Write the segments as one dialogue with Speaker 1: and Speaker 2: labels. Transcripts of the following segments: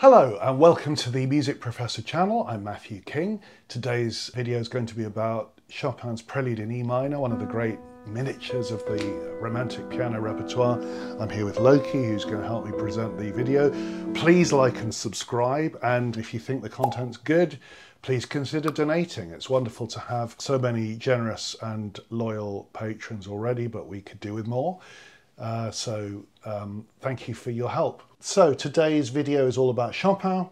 Speaker 1: Hello and welcome to the Music Professor channel. I'm Matthew King. Today's video is going to be about Chopin's Prelude in E minor, one of the great miniatures of the romantic piano repertoire. I'm here with Loki, who's going to help me present the video. Please like and subscribe, and if you think the content's good, please consider donating. It's wonderful to have so many generous and loyal patrons already, but we could do with more. Thank you for your help. So today's video is all about Chopin,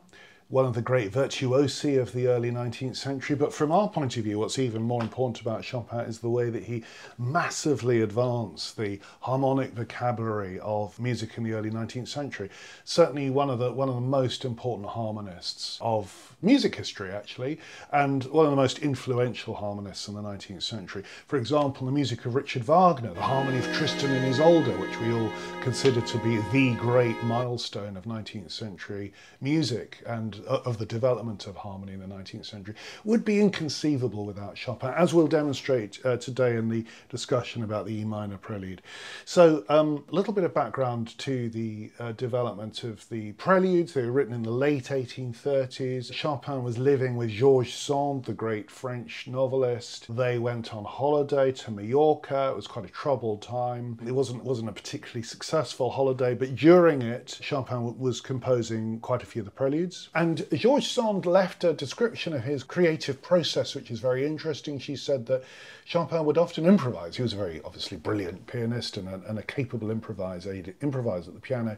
Speaker 1: one of the great virtuosi of the early 19th century. But from our point of view, what's even more important about Chopin is the way that he massively advanced the harmonic vocabulary of music in the early 19th century. Certainly one of the most important harmonists of music history, actually, and one of the most influential harmonists in the 19th century. For example, the music of Richard Wagner, the harmony of Tristan and Isolde, which we all consider to be the great milestone of 19th century music and of the development of harmony in the 19th century, would be inconceivable without Chopin, as we'll demonstrate today in the discussion about the E minor Prelude. So a little bit of background to the development of the Preludes. They were written in the late 1830s. Chopin was living with Georges Sand, the great French novelist. They went on holiday to Mallorca. It was quite a troubled time. It wasn't a particularly successful holiday, but during it, Chopin was composing quite a few of the Preludes. And Georges Sand left a description of his creative process, which is very interesting. She said that Chopin would often improvise. He was a very obviously brilliant pianist and a capable improviser. He'd improvise at the piano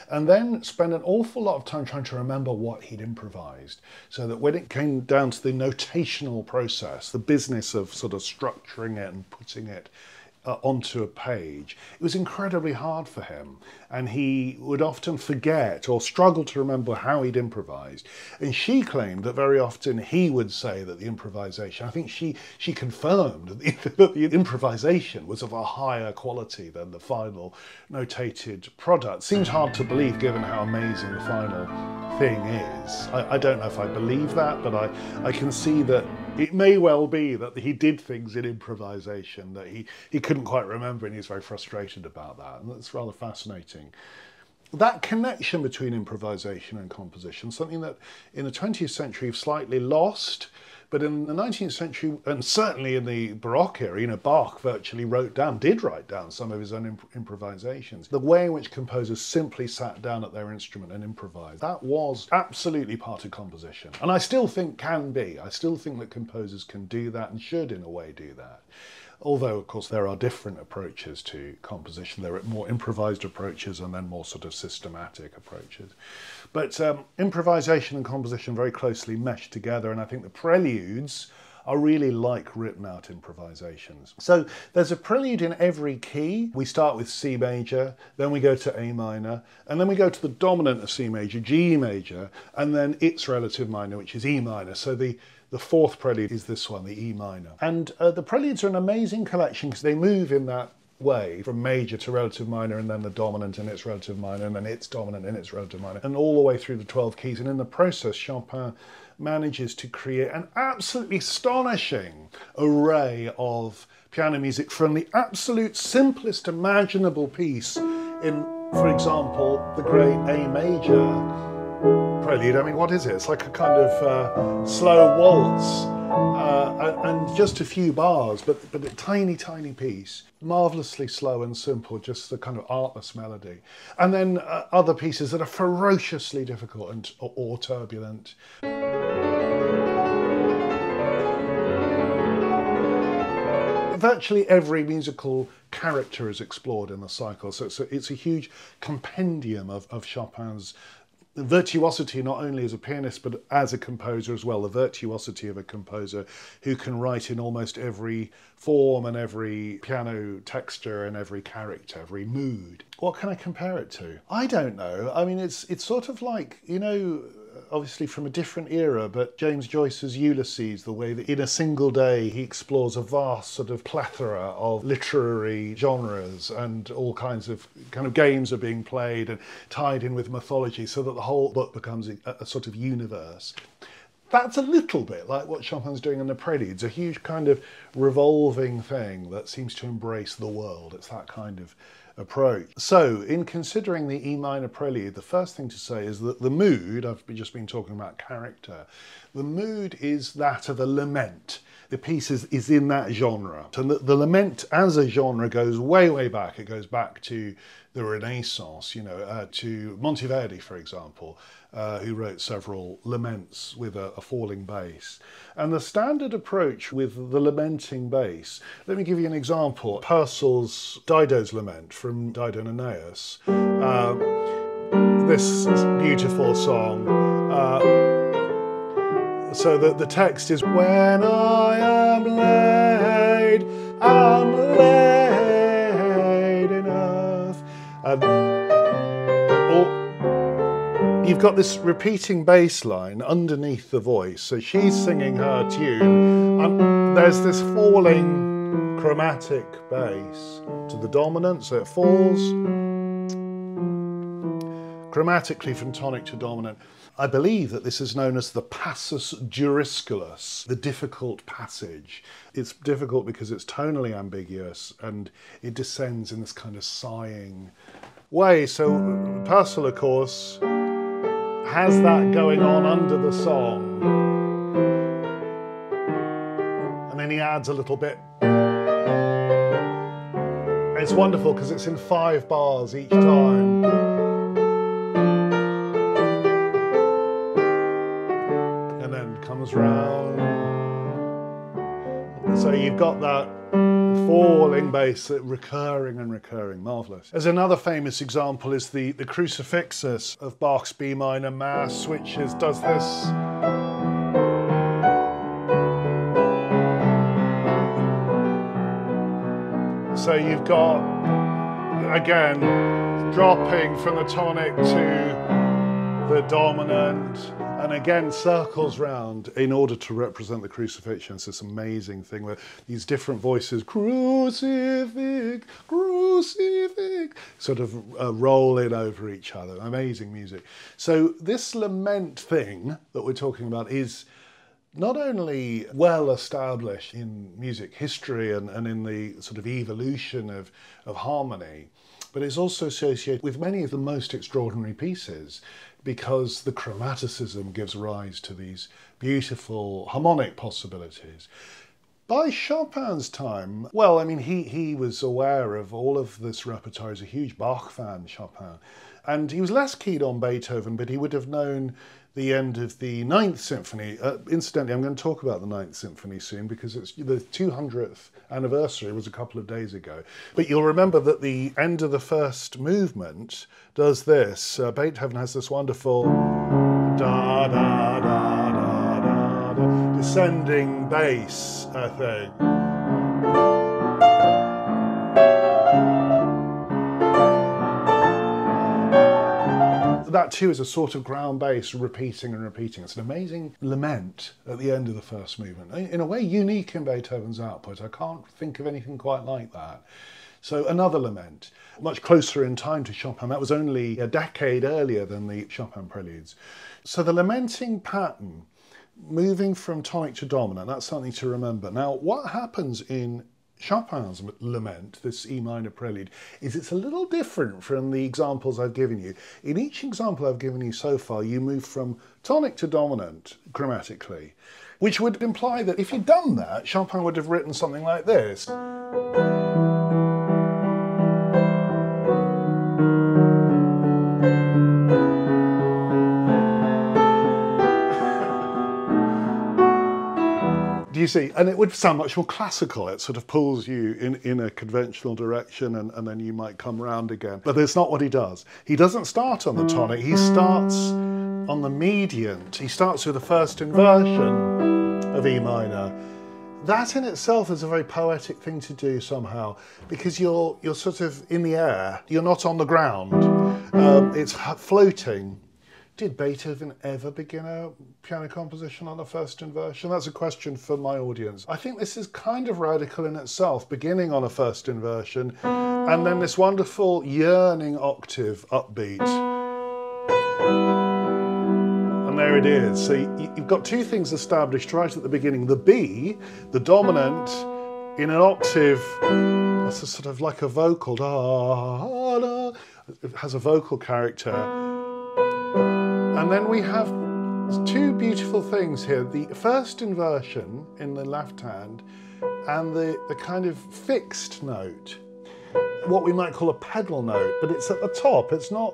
Speaker 1: and then spend an awful lot of time trying to remember what he'd improvised, so that when it came down to the notational process, the business of sort of structuring it and putting it onto a page, it was incredibly hard for him, and he would often forget or struggle to remember how he'd improvised. And she claimed that very often he would say that the improvisation, I think she confirmed that the improvisation was of a higher quality than the final notated product. Seems hard to believe given how amazing the final thing is. I don't know if I believe that, but I can see that it may well be that he did things in improvisation that he couldn't quite remember, and he's very frustrated about that, and that's rather fascinating. That connection between improvisation and composition, something that in the 20th century we've slightly lost, but in the 19th century, and certainly in the Baroque era, Bach virtually did write down some of his own improvisations. The way in which composers simply sat down at their instrument and improvised, that was absolutely part of composition. And I still think can be. I still think that composers can do that and should, in a way, do that. Although, of course, there are different approaches to composition. There are more improvised approaches and then more sort of systematic approaches. But improvisation and composition very closely mesh together, and I think the Preludes are really like written out improvisations. So there's a prelude in every key. We start with C major, then we go to A minor, and then we go to the dominant of C major, G major, and then its relative minor, which is E minor. So the fourth prelude is this one, the E minor. And the Preludes are an amazing collection because they move in that way from major to relative minor, and then the dominant in its relative minor, and then its dominant in its relative minor, and all the way through the 12 keys. And in the process, Chopin manages to create an absolutely astonishing array of piano music, from the absolute simplest imaginable piece in, for example, the great A major Prelude. I mean, what is it? It's like a kind of slow waltz and just a few bars, but a tiny, tiny piece. Marvellously slow and simple, just the kind of artless melody. And then other pieces that are ferociously difficult or turbulent. Virtually every musical character is explored in the cycle, so it's a huge compendium of Chopin's virtuosity, not only as a pianist but as a composer as well. The virtuosity of a composer who can write in almost every form and every piano texture and every character, every mood. What can I compare it to? I don't know. I mean, it's sort of like, obviously from a different era, but James Joyce's Ulysses, the way that in a single day he explores a vast sort of plethora of literary genres, and all kinds of games are being played and tied in with mythology, so that the whole book becomes a sort of universe. That's a little bit like what Chopin's doing in the Preludes, a huge kind of revolving thing that seems to embrace the world. It's that kind of approach. So in considering the E minor prelude, the first thing to say is that the mood, I've just been talking about character, the mood is that of a lament. The piece is in that genre. And the lament as a genre goes way, way back. It goes back to the Renaissance, you know, to Monteverdi, for example, who wrote several laments with a falling bass. And the standard approach with the lamenting bass, let me give you an example. Purcell's Dido's Lament from Dido and Aeneas. This beautiful song. So the text is, when I am laid in earth. And you've got this repeating bass line underneath the voice. So she's singing her tune, and there's this falling chromatic bass to the dominant, so it falls chromatically from tonic to dominant. I believe that this is known as the Passus Duriusculus, the difficult passage. It's difficult because it's tonally ambiguous and it descends in this kind of sighing way. So Purcell, of course, has that going on under the song. And then he adds a little bit. It's wonderful because it's in 5 bars each time. Comes round. So you've got that falling bass, recurring and recurring, marvellous. As another famous example is the Crucifixus of Bach's B minor Mass, which does this. So you've got, again, dropping from the tonic to the dominant, and again circles round in order to represent the crucifixion. It's this amazing thing where these different voices, crucifix, crucifix, sort of roll in over each other. Amazing music. So this lament thing that we're talking about is not only well established in music history and in the sort of evolution of harmony, but it's also associated with many of the most extraordinary pieces, because the chromaticism gives rise to these beautiful harmonic possibilities. By Chopin's time, well, I mean, he was aware of all of this repertoire. He's a huge Bach fan, Chopin. And he was less keen on Beethoven, but he would have known the end of the 9th Symphony. Incidentally, I'm going to talk about the 9th Symphony soon because it's the 200th anniversary was a couple of days ago. But you'll remember that the end of the first movement does this. Beethoven has this wonderful da da da da da, da descending bass thing. That too is a sort of ground bass repeating and repeating. It's an amazing lament at the end of the first movement. In a way unique in Beethoven's output. I can't think of anything quite like that. So another lament, much closer in time to Chopin. That was only a decade earlier than the Chopin Preludes. So the lamenting pattern, moving from tonic to dominant, that's something to remember. Now, what happens in Chopin's Lament, this E minor prelude, is it's a little different from the examples I've given you. In each example I've given you so far, you move from tonic to dominant chromatically, which would imply that if you'd done that, Chopin would have written something like this. You see, and it would sound much more classical. It sort of pulls you in a conventional direction and then you might come round again. But that's not what he does. He doesn't start on the tonic, he starts on the mediant. He starts with the first inversion of E minor. That in itself is a very poetic thing to do somehow, because you're sort of in the air, you're not on the ground, it's floating. Did Beethoven ever begin a piano composition on a first inversion? That's a question for my audience. I think this is kind of radical in itself, beginning on a first inversion, and then this wonderful yearning octave upbeat. And there it is. So you've got two things established right at the beginning. The B, the dominant, in an octave It's a sort of like a vocal, da, da. It has a vocal character. And then we have two beautiful things here. The first inversion in the left hand and the kind of fixed note, what we might call a pedal note, but it's at the top. It's not,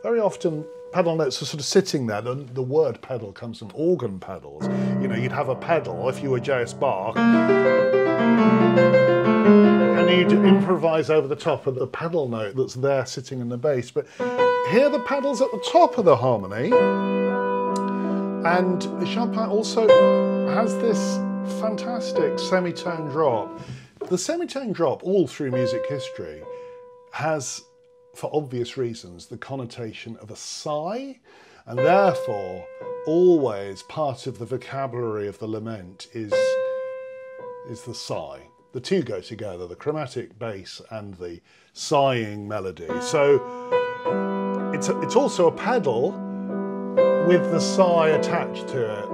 Speaker 1: very often pedal notes are sort of sitting there. The word pedal comes from organ pedals. You know, you'd have a pedal if you were J.S. Bach, and you'd improvise over the top of the pedal note that's there sitting in the bass. But here the pedal's at the top of the harmony, and Chopin also has this fantastic semitone drop. The semitone drop, all through music history, has, for obvious reasons, the connotation of a sigh, and therefore always part of the vocabulary of the lament is the sigh. The two go together, the chromatic bass and the sighing melody. So it's also a pedal with the sigh attached to it.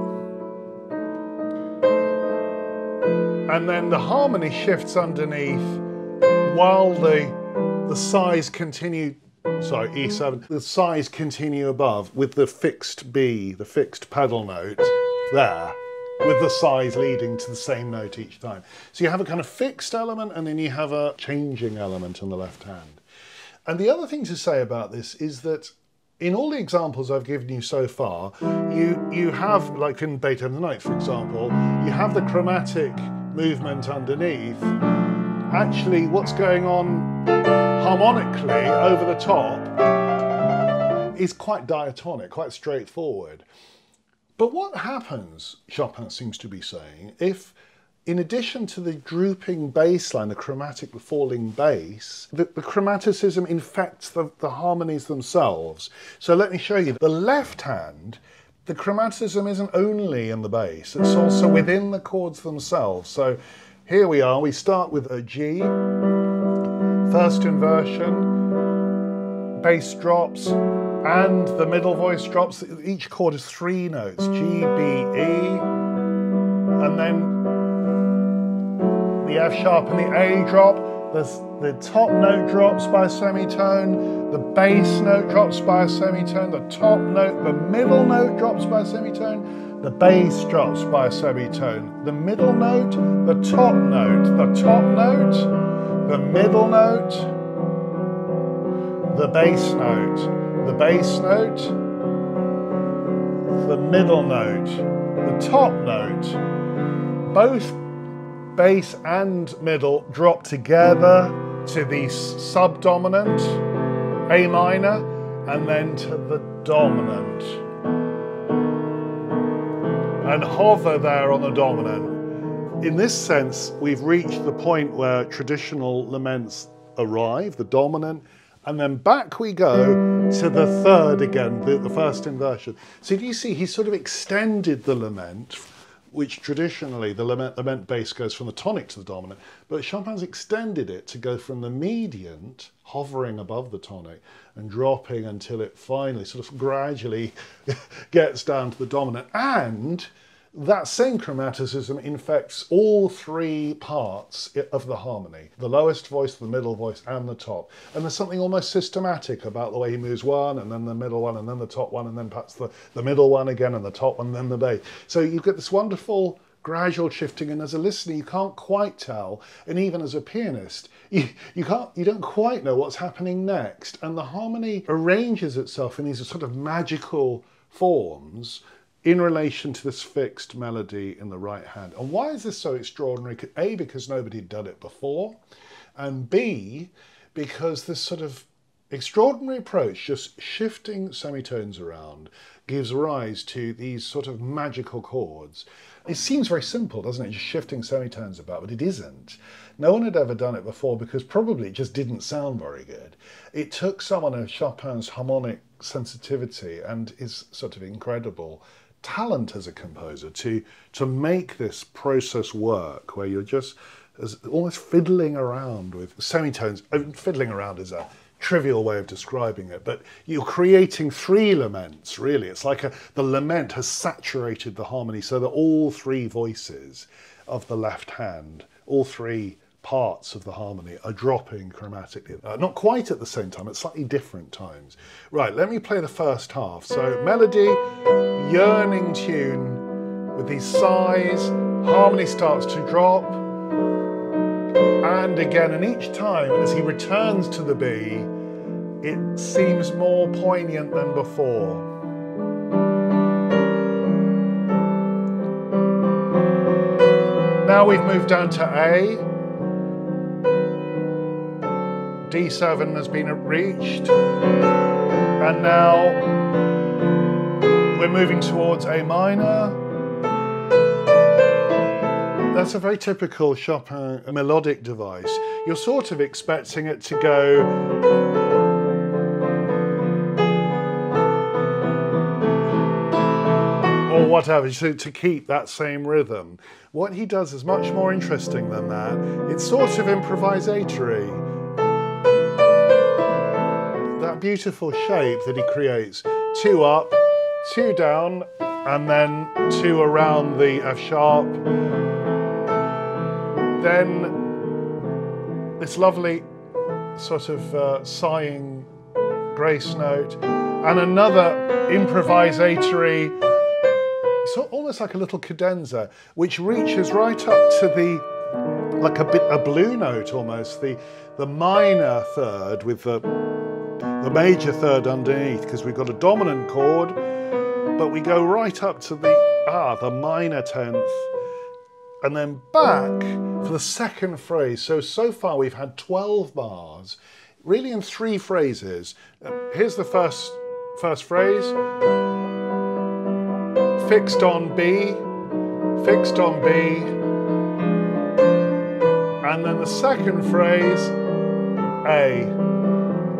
Speaker 1: And then the harmony shifts underneath while the sighs continue, sorry, E7, the sighs continue above with the fixed B, the fixed pedal note there, with the sighs leading to the same note each time. So you have a kind of fixed element and then you have a changing element on the left hand. And the other thing to say about this is that in all the examples I've given you so far, you have, like in Beethoven's Ninth, for example, you have the chromatic movement underneath. Actually, what's going on harmonically over the top is quite diatonic, quite straightforward. But what happens, Chopin seems to be saying, if in addition to the drooping bass line, the chromatic falling bass, the chromaticism infects the harmonies themselves. So let me show you. The left hand, the chromaticism isn't only in the bass, it's also within the chords themselves. So here we are, we start with a G, first inversion, bass drops, and the middle voice drops. Each chord is 3 notes, G, B, E, and then the F sharp and the A drop, the top note drops by a semitone, the bass note drops by a semitone, the top note, the middle note drops by a semitone, the bass drops by a semitone, the middle note, the top note, the top note, the middle note, the bass note, the bass note, the middle note, the top note, both bass and middle drop together to the subdominant, A minor, and then to the dominant. And hover there on the dominant. In this sense, we've reached the point where traditional laments arrive, the dominant, and then back we go to the third again, the first inversion. So do you see, he sort of extended the lament, which traditionally the lament bass goes from the tonic to the dominant, but Chopin's extended it to go from the mediant, hovering above the tonic, and dropping until it finally sort of gradually gets down to the dominant. And that same chromaticism infects all 3 parts of the harmony, the lowest voice, the middle voice, and the top. And there's something almost systematic about the way he moves one, and then the middle one, and then the top one, and then perhaps the middle one again, and the top one, and then the bass. So you get this wonderful gradual shifting, and as a listener you can't quite tell, and even as a pianist you don't quite know what's happening next, and the harmony arranges itself in these sort of magical forms in relation to this fixed melody in the right hand. And why is this so extraordinary? A, because nobody had done it before, and B, because this sort of extraordinary approach, just shifting semitones around, gives rise to these sort of magical chords. It seems very simple, doesn't it? Just shifting semitones about, but it isn't. No one had ever done it before because probably it just didn't sound very good. It took someone of Chopin's harmonic sensitivity and his sort of incredible talent as a composer to make this process work, where you're just almost fiddling around with semitones. Fiddling around is a trivial way of describing it, but you're creating 3 laments, really. It's like the lament has saturated the harmony so that all 3 voices of the left hand, all 3 parts of the harmony are dropping chromatically. Not quite at the same time, at slightly different times. Right, let me play the first half. So melody, yearning tune with these sighs, harmony starts to drop, and again, and each time as he returns to the B, it seems more poignant than before. Now we've moved down to A. D7 has been reached. And now we're moving towards A minor. That's a very typical Chopin melodic device. You're sort of expecting it to go or whatever, to keep that same rhythm. What he does is much more interesting than that. It's sort of improvisatory. That beautiful shape that he creates. 2 up, 2 down, and then 2 around the F sharp. Then this lovely sort of sighing grace note, and another improvisatory, so almost like a little cadenza, which reaches right up to the, like a blue note almost, the minor third with the major third underneath, because we've got a dominant chord, but we go right up to the minor 10th, and then back for the second phrase. So far we've had 12 bars, really in 3 phrases. Here's the first phrase. Fixed on B, fixed on B, and then the second phrase, A.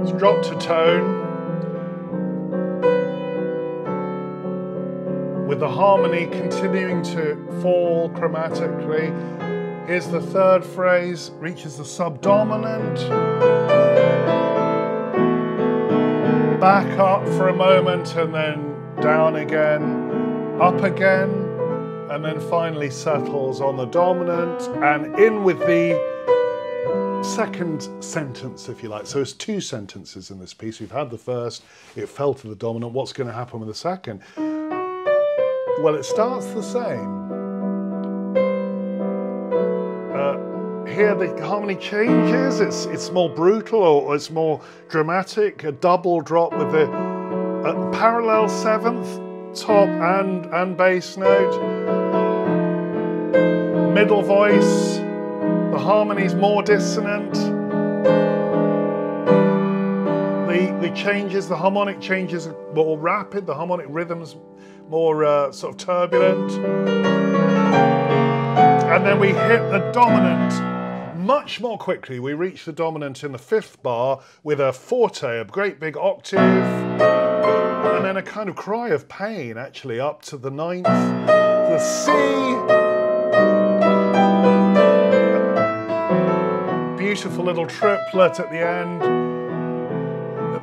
Speaker 1: It's dropped to tone, with the harmony continuing to fall chromatically. Here's the third phrase, reaches the subdominant, back up for a moment and then down again, up again, and then finally settles on the dominant and in with the second sentence, if you like. So it's 2 sentences in this piece. We've had the first, it fell to the dominant. What's going to happen with the second? Well, it starts the same. Here the harmony changes. It's more brutal, or it's more dramatic. A double drop with the parallel 7th, top and bass note, middle voice, the harmony's more dissonant, the changes, the harmonic changes are more rapid, the harmonic rhythm's more sort of turbulent, and then we hit the dominant much more quickly. We reach the dominant in the 5th bar with a forte, a great big octave, and then a kind of cry of pain, actually, up to the 9th, the C, beautiful little triplet at the end.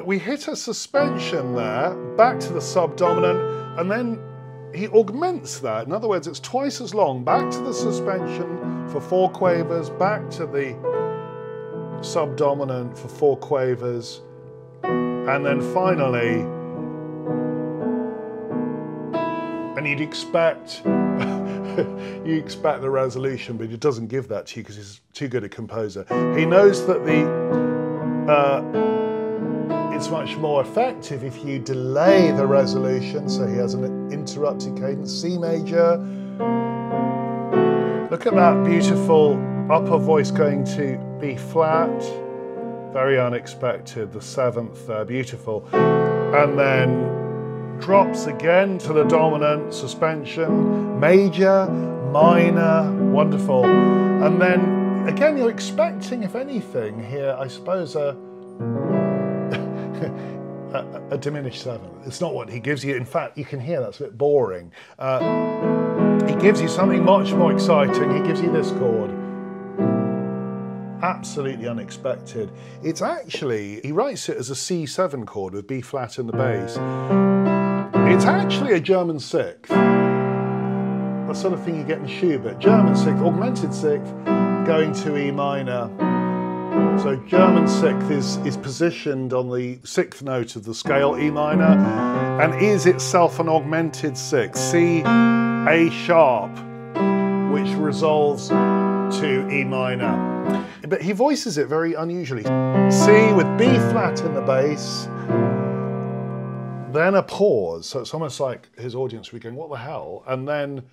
Speaker 1: We hit a suspension there, back to the subdominant, and then he augments that. In other words, it's twice as long, back to the suspension for 4 quavers, back to the subdominant for 4 quavers, and then finally, and you'd expect, you expect the resolution, but he doesn't give that to you because he's too good a composer. He knows that it's much more effective if you delay the resolution, so he has an interrupted cadence. C major. Look at that beautiful upper voice going to B flat. Very unexpected. The 7th there, beautiful. And then drops again to the dominant, suspension, major, minor, wonderful. And then again, you're expecting, if anything, here, I suppose, a diminished 7th. It's not what he gives you. In fact, you can hear that's a bit boring. He gives you something much more exciting. He gives you this chord. Absolutely unexpected. It's actually, he writes it as a C7 chord with B flat in the bass. It's actually a German 6th. The sort of thing you get in Schubert. German 6th, augmented 6th, going to E minor. So German sixth is positioned on the sixth note of the scale, E minor, and is itself an augmented sixth, C, A sharp, which resolves to E minor. But he voices it very unusually. C with B flat in the bass, then a pause. So it's almost like his audience would be going, what the hell? And then,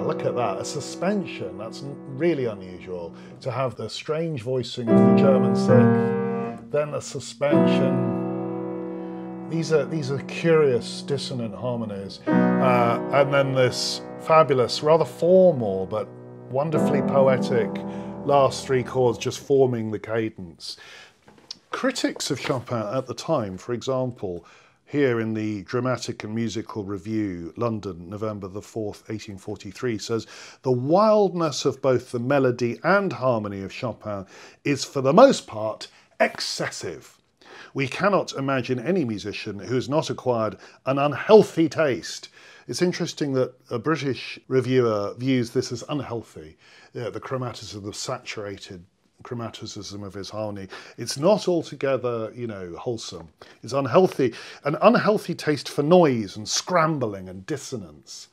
Speaker 1: look at that, a suspension. That's really unusual, to have the strange voicing of the German sixth, then a suspension. These are curious dissonant harmonies. And then this fabulous, rather formal, but wonderfully poetic last three chords just forming the cadence. Critics of Chopin at the time, for example, here in the Dramatic and Musical Review, London, November the 4th, 1843, says, the wildness of both the melody and harmony of Chopin is for the most part excessive. We cannot imagine any musician who has not acquired an unhealthy taste. It's interesting that a British reviewer views this as unhealthy, the chromaticism, the saturated chromaticism of his harmony. It's not altogether, wholesome. It's unhealthy, an unhealthy taste for noise and scrambling and dissonance,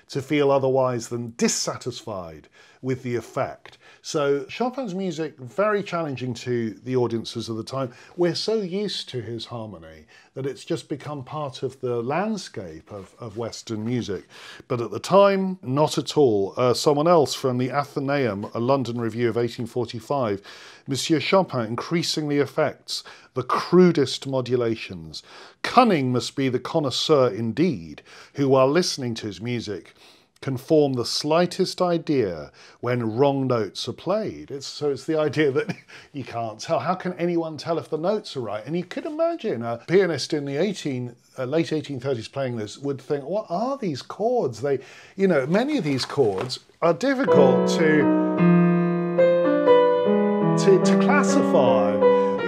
Speaker 1: to feel otherwise than dissatisfied with the effect. So Chopin's music, very challenging to the audiences of the time. We're so used to his harmony that it's just become part of the landscape of Western music. But at the time, not at all. Someone else from the Athenaeum, a London review of 1845, Monsieur Chopin increasingly affects the crudest modulations. Cunning must be the connoisseur indeed, who while listening to his music can form the slightest idea when wrong notes are played. So it's the idea that you can't tell. How can anyone tell if the notes are right? And you could imagine a pianist in the late 1830s playing this would think, what are these chords? Many of these chords are difficult to classify.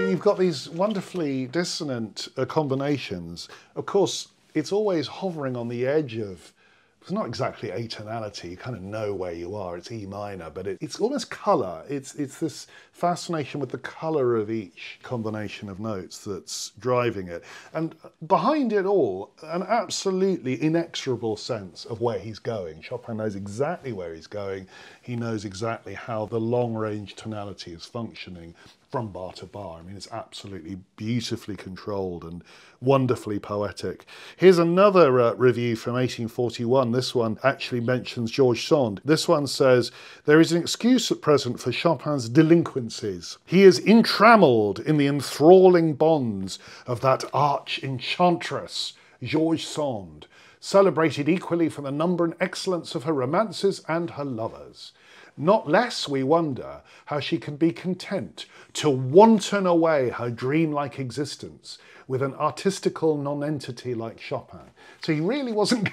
Speaker 1: You've got these wonderfully dissonant combinations. Of course, it's always hovering on the edge of, it's not exactly atonality, you kind of know where you are, it's E minor, but it's almost colour. It's this fascination with the colour of each combination of notes that's driving it. And behind it all, an absolutely inexorable sense of where he's going. Chopin knows exactly where he's going. He knows exactly how the long-range tonality is functioning from bar to bar. I mean, it's absolutely beautifully controlled and wonderfully poetic. Here's another review from 1841. This one actually mentions George Sand. This one says, there is an excuse at present for Chopin's delinquencies. He is entrammelled in the enthralling bonds of that arch enchantress, George Sand, celebrated equally for the number and excellence of her romances and her lovers. Not less we wonder how she can be content to wanton away her dreamlike existence with an artistical nonentity like Chopin. So he really wasn't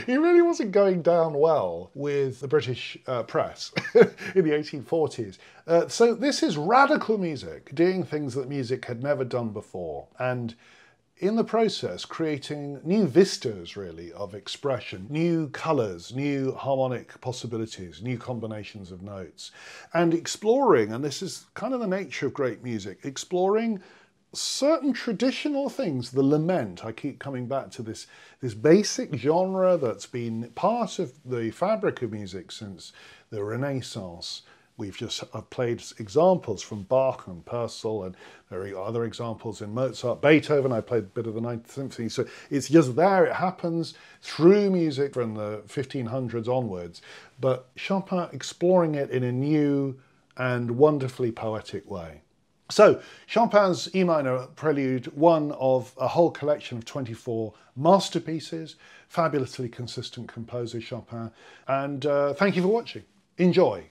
Speaker 1: he really wasn't going down well with the British press in the 1840s. So this is radical music, doing things that music had never done before, and in the process creating new vistas, really, of expression, new colours, new harmonic possibilities, new combinations of notes, and exploring, and this is kind of the nature of great music, exploring certain traditional things. The lament, I keep coming back to this basic genre that's been part of the fabric of music since the Renaissance. We've just played examples from Bach and Purcell, and there are other examples in Mozart, Beethoven. I played a bit of the Ninth Symphony. So it's just there. It happens through music from the 1500s onwards. But Chopin exploring it in a new and wonderfully poetic way. So Chopin's E minor Prelude, one of a whole collection of 24 masterpieces, fabulously consistent composer Chopin. And thank you for watching. Enjoy.